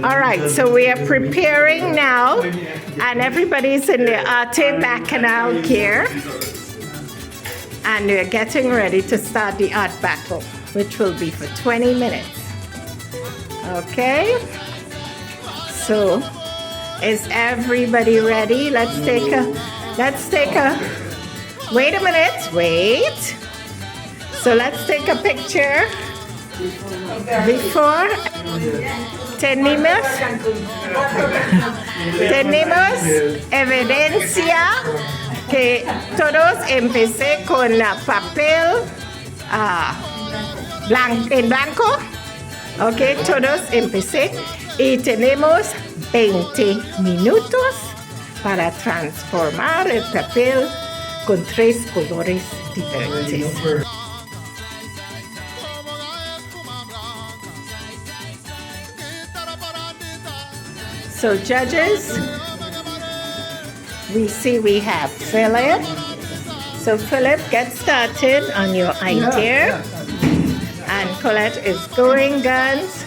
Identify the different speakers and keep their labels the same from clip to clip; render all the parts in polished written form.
Speaker 1: All right, so we are preparing now, and everybody's in the Arte Bacchanal gear. And we're getting ready to start the art battle, which will be for 20 minutes. Okay? So, is everybody ready? Let's take a, wait a minute, wait. So let's take a picture before. Tenemos evidencia que todos empecé con papel en blanco. Ok, todos empecé y tenemos 20 minutos para transformar el papel con 3 colores diferentes. So judges, we see we have Philip. So Philip, get started on your idea. And Colette is going guns.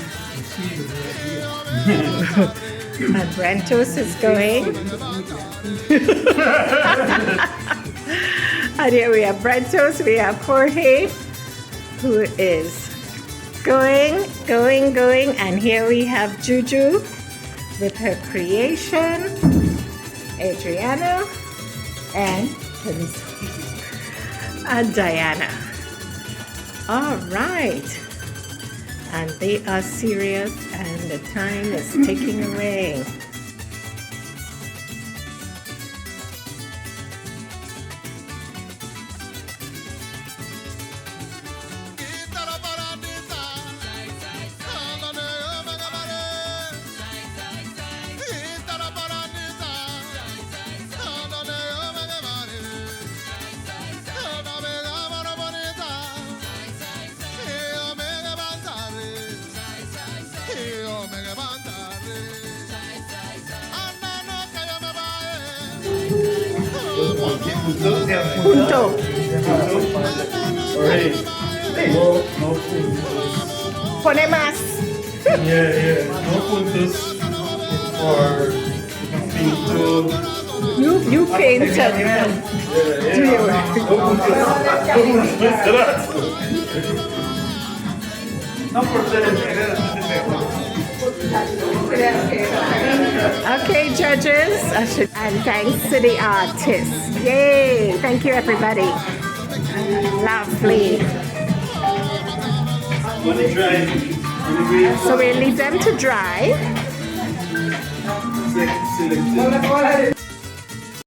Speaker 1: And Brentos is going. And here we have Brentos, we have Jorge, who is going. And here we have Juju with her creation, Adriana, and Diana. All right. And they are serious, and the time is ticking away. Punto. Pone más.
Speaker 2: Yeah. No puntos for pinto.
Speaker 1: You painted. Okay, judges, and thanks to the artists. Yay! Thank you, everybody. Lovely. So we leave them to dry.